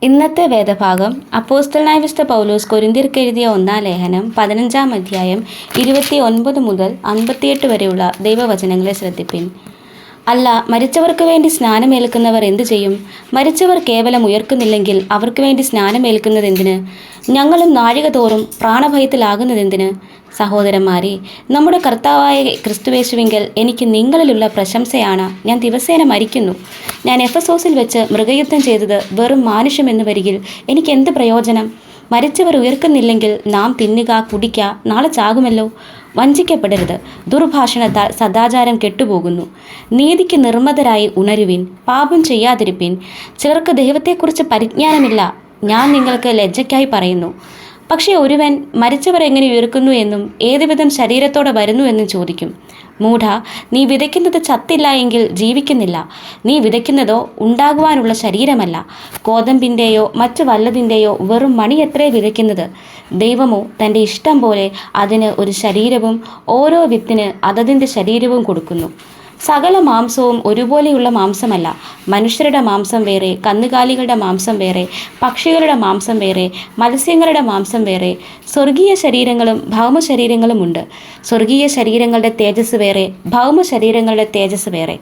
ഇന്നത്തെ വേദഭാഗം അപ്പോസ്തലനായ വിശുദ്ധ പൗലോസ് കൊരിന്ത്യർക്ക് എഴുതിയ 1-ാം ലേഖനം 15-ാം അധ്യായം 29 മുതൽ 58 വരെയുള്ള ദൈവവചനങ്ങളെ ശ്രദ്ധിപ്പിൻ. അല്ല, മരിച്ചവർക്ക് വേണ്ടി സ്നാനമേൽക്കുന്നവർ എന്തു ചെയ്യും? മരിച്ചവർ കേവലം ഉയർക്കുന്നില്ലെങ്കിൽ അവർക്ക് വേണ്ടി സ്നാനമേൽക്കുന്നതെന്തിന്? ഞങ്ങളും നാഴിക തോറും പ്രാണഭയത്തിലാകുന്നതെന്തിന്? സഹോദരന്മാരെ, നമ്മുടെ കർത്താവായ ക്രിസ്തുയേശുവിങ്കൽ എനിക്ക് നിങ്ങളിലുള്ള പ്രശംസയാണ്. ഞാൻ ദിവസേന മരിക്കുന്നു. ഞാൻ എഫെസോസിൽ വെച്ച് മൃഗയുദ്ധം ചെയ്തത് വെറും മാനുഷ്യമെന്ന് വരികിൽ എനിക്ക് എന്ത് പ്രയോജനം? മരിച്ചവർ ഉയർക്കുന്നില്ലെങ്കിൽ നാം തിന്നുക, കുടിക്കുക, നാളെ ചാകുമല്ലോ. വഞ്ചിക്കപ്പെടരുത്. ദുർഭാഷണത്താൽ സദാചാരം കെട്ടുപോകുന്നു. നീതിക്ക് നിർമ്മതരായി ഉണരുവിൻ. പാപം ചെയ്യാതിരിപ്പിൻ. ചിലർക്ക് ദൈവത്തെക്കുറിച്ച് പരിജ്ഞാനമില്ല. ഞാൻ നിങ്ങൾക്ക് ലജ്ജയ്ക്കായി പറയുന്നു. പക്ഷേ ഒരുവൻ മരിച്ചവർ എങ്ങനെ ഉയർക്കുന്നു എന്നും ഏതുവിധം ശരീരത്തോടെ വരുന്നു എന്നും ചോദിക്കും. മൂഢ, നീ വിതയ്ക്കുന്നത് ചത്തില്ല എങ്കിൽ ജീവിക്കുന്നില്ല. നീ വിതയ്ക്കുന്നതോ ഉണ്ടാകുവാനുള്ള ശരീരമല്ല, കോതമ്പിൻ്റെയോ മറ്റു വല്ലതിൻ്റെയോ വെറും മണിയത്രേ വിതയ്ക്കുന്നത്. ദൈവമോ തൻ്റെ ഇഷ്ടം പോലെ അതിന് ഒരു ശരീരവും ഓരോ വിത്തിന് അതതിൻ്റെ ശരീരവും കൊടുക്കുന്നു. സകല മാംസവും ഒരുപോലെയുള്ള മാംസമല്ല. മനുഷ്യരുടെ മാംസം വേറെ, കന്നുകാലികളുടെ മാംസം വേറെ, പക്ഷികളുടെ മാംസം വേറെ, മത്സ്യങ്ങളുടെ മാംസം വേറെ. സ്വർഗീയ ശരീരങ്ങളും ഭൗമശരീരങ്ങളും ഉണ്ട്. സ്വർഗീയ ശരീരങ്ങളുടെ തേജസ് വേറെ, ഭൗമശരീരങ്ങളുടെ തേജസ് വേറെ.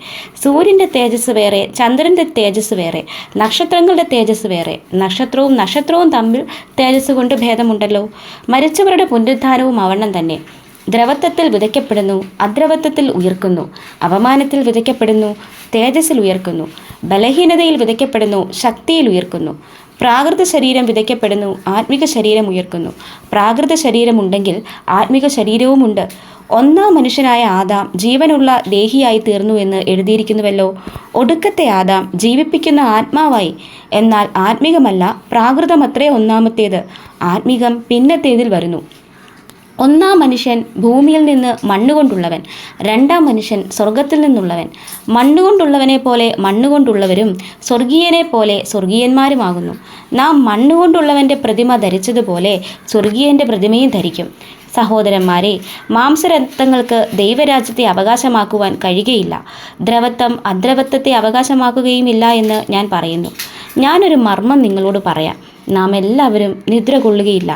സൂര്യൻ്റെ തേജസ് വേറെ, ചന്ദ്രൻ്റെ തേജസ് വേറെ, നക്ഷത്രങ്ങളുടെ തേജസ് വേറെ. നക്ഷത്രവും തമ്മിൽ തേജസ് കൊണ്ട് ഭേദമുണ്ടല്ലോ. മരിച്ചവരുടെ പുനരുത്ഥാനവും അവണ്ണം തന്നെ. ദ്രവത്വത്തിൽ വിതയ്ക്കപ്പെടുന്നു, അദ്രവത്വത്തിൽ ഉയർക്കുന്നു. അപമാനത്തിൽ വിതയ്ക്കപ്പെടുന്നു, തേജസ്സിൽ ഉയർക്കുന്നു. ബലഹീനതയിൽ വിതയ്ക്കപ്പെടുന്നു, ശക്തിയിൽ ഉയർക്കുന്നു. പ്രാകൃത ശരീരം വിതയ്ക്കപ്പെടുന്നു, ആത്മിക ശരീരം ഉയർക്കുന്നു. പ്രാകൃത ശരീരമുണ്ടെങ്കിൽ ആത്മിക ശരീരവുമുണ്ട്. 1-ാം മനുഷ്യനായ ആദാം ജീവനുള്ള ദേഹിയായി തീർന്നു എന്ന് എഴുതിയിരിക്കുന്നുവല്ലോ. ഒടുക്കത്തെ ആദാം ജീവിപ്പിക്കുന്ന ആത്മാവായി. എന്നാൽ ആത്മികമല്ല, പ്രാകൃതമത്രേ ഒന്നാമത്തേത്. ആത്മികം പിന്നത്തേതിൽ വരുന്നു. 1-ാം മനുഷ്യൻ ഭൂമിയിൽ നിന്ന് മണ്ണുകൊണ്ടുള്ളവൻ, 2-ാം മനുഷ്യൻ സ്വർഗത്തിൽ നിന്നുള്ളവൻ. മണ്ണുകൊണ്ടുള്ളവനെ പോലെ മണ്ണുകൊണ്ടുള്ളവരും സ്വർഗീയനെ പോലെ സ്വർഗീയന്മാരുമാകുന്നു. നാം മണ്ണുകൊണ്ടുള്ളവൻ്റെ പ്രതിമ ധരിച്ചതുപോലെ സ്വർഗീയൻ്റെ പ്രതിമയും ധരിക്കും. സഹോദരന്മാരെ, മാംസരക്തങ്ങൾക്ക് ദൈവരാജ്യത്തെ അവകാശമാക്കുവാൻ കഴിയുകയില്ല. ദ്രവത്വം അദ്രവത്വത്തെ അവകാശമാക്കുകയുമില്ല എന്ന് ഞാൻ പറയുന്നു. ഞാനൊരു മർമ്മം നിങ്ങളോട് പറയാം. നാം എല്ലാവരും നിദ്ര കൊള്ളുകയില്ല.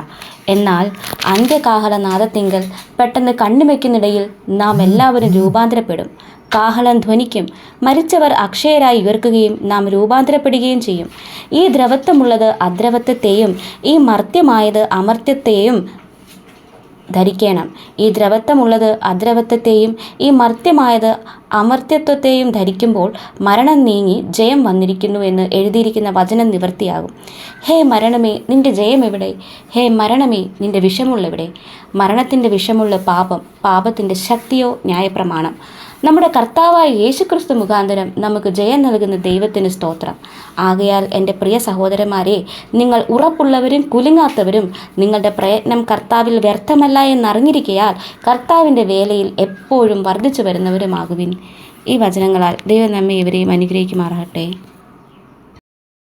എന്നാൽ അന്ത്യകാഹളനാദത്തിങ്കൽ പെട്ടെന്ന് കണ്ണുവയ്ക്കുന്നിടയിൽ നാം എല്ലാവരും രൂപാന്തരപ്പെടും. കാഹളം ധ്വനിക്കും. മരിച്ചവർ അക്ഷയരായി ഉയർക്കുകയും നാം രൂപാന്തരപ്പെടുകയും ചെയ്യും. ഈ ദ്രവത്വമുള്ളത് അദ്രവത്വത്തെയും ഈ മർത്യമായത് അമർത്യത്തെയും ധരിക്കണം. ഈ ദ്രവത്വമുള്ളത് അദ്രവത്വത്തെയും ഈ മർത്യമായത് അമർത്യത്വത്തെയും ധരിക്കുമ്പോൾ മരണം നീങ്ങി ജയം വന്നിരിക്കുന്നു എന്ന് എഴുതിയിരിക്കുന്ന വചനം നിവൃത്തിയാകും. ഹേ മരണമേ, നിന്റെ ജയം എവിടെ? ഹേ മരണമേ, നിന്റെ വിഷമുള്ളെവിടെ? മരണത്തിൻ്റെ വിഷമുള്ള പാപം, പാപത്തിൻ്റെ ശക്തിയോ ന്യായപ്രമാണം. നമ്മുടെ കർത്താവായ യേശുക്രിസ്തു മുഖാന്തരം നമുക്ക് ജയം നൽകുന്ന ദൈവത്തിന് സ്തോത്രം. ആകയാൽ എൻ്റെ പ്രിയ സഹോദരന്മാരെ, നിങ്ങൾ ഉറപ്പുള്ളവരും കുലുങ്ങാത്തവരും നിങ്ങളുടെ പ്രയത്നം കർത്താവിൽ വ്യർത്ഥമല്ല എന്നറിഞ്ഞിരിക്കയാൽ കർത്താവിൻ്റെ വേലയിൽ എപ്പോഴും വർദ്ധിച്ചു വരുന്നവരുമാകുവിൻ. ഈ വചനങ്ങളാൽ ദൈവം നമ്മെ ഇവരെയും അനുഗ്രഹിക്കുമാറാകട്ടെ.